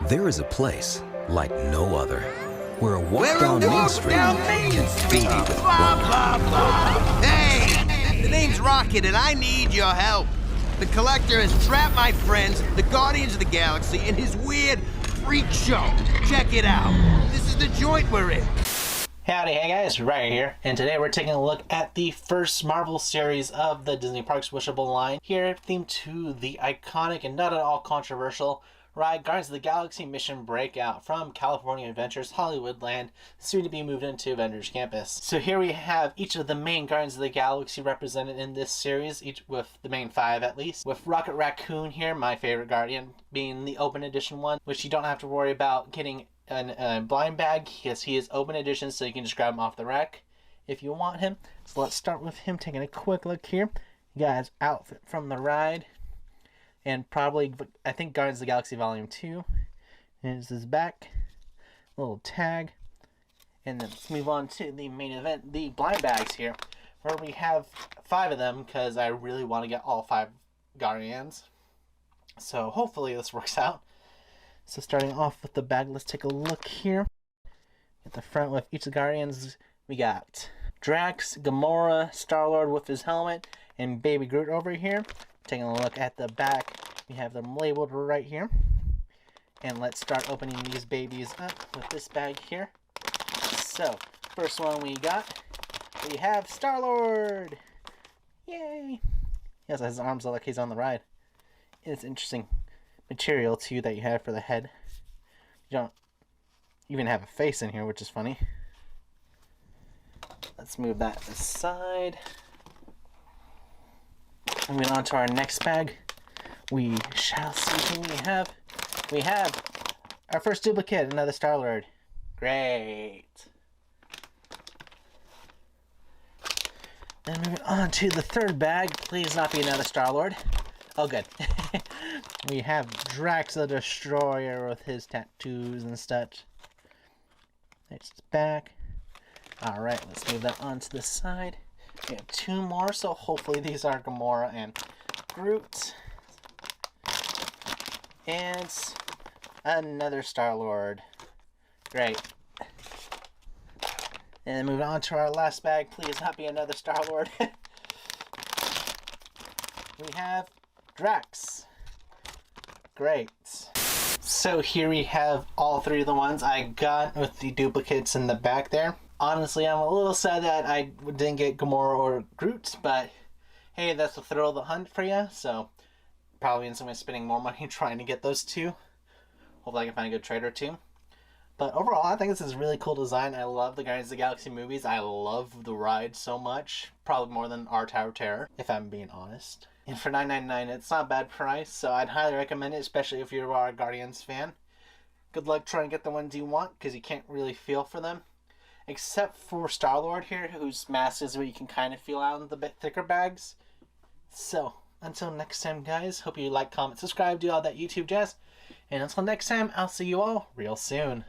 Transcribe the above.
There is a place like no other, where a walk down Main Street can fill you with wonder. Hey, the name's Rocket, and I need your help. The Collector has trapped my friends, the Guardians of the Galaxy, in his weird freak show. Check it out. This is the joint we're in. Howdy, hey guys, Ryan here, and today we're taking a look at the first Marvel series of the Disney Parks Wishable line, here themed to the iconic and not at all controversial ride Guardians of the Galaxy Mission Breakout from California Adventures Hollywoodland, soon to be moved into Avengers Campus. So here we have each of the main Guardians of the Galaxy represented in this series, each with the main 5 at least, with Rocket Raccoon here, my favorite Guardian, being the open edition one, which you don't have to worry about getting a blind bag because he is open edition, so you can just grab him off the rack if you want him. So let's start with him, taking a quick look here. You got his outfit from the ride, and probably, I think, Guardians of the Galaxy Volume 2. Here's his back, little tag, and then let's move on to the main event, the blind bags here, where we have 5 of them because I really want to get all 5 Guardians. So hopefully this works out. So starting off with the bag, let's take a look here. At the front with each of the Guardians, we got Drax, Gamora, Star-Lord with his helmet, and Baby Groot over here. Taking a look at the back, we have them labeled right here. And let's start opening these babies up with this bag here. So, first one we have Star-Lord! Yay! He has his arms like he's on the ride. It's interesting material too that you have for the head. You don't even have a face in here, which is funny. Let's move that aside. Moving on to our next bag, we shall see who we have. We have our first duplicate, another Star-Lord. Great. Then moving on to the third bag, please not be another Star-Lord. Oh, good. We have Drax the Destroyer with his tattoos and such. There's his back. Alright, let's move that onto the side. We have 2 more, so hopefully these are Gamora and Groot. And another Star-Lord. Great. And then moving on to our last bag, please not be another Star-Lord. We have Drax. Great. So here we have all 3 of the ones I got with the duplicates in the back there. Honestly, I'm a little sad that I didn't get Gamora or Groot, but hey, that's the thrill of the hunt for you, so probably in some way spending more money trying to get those 2. Hopefully I can find a good trade or 2. But overall, I think this is a really cool design. I love the Guardians of the Galaxy movies. I love the ride so much. Probably more than our Tower of Terror, if I'm being honest. And for $9.99, it's not a bad price, so I'd highly recommend it, especially if you are a Guardians fan. Good luck trying to get the ones you want, because you can't really feel for them. Except for Star-Lord here, whose mask is what you can kind of feel out in the bit thicker bags. So, until next time, guys, hope you like, comment, subscribe, do all that YouTube jazz. And until next time, I'll see you all real soon.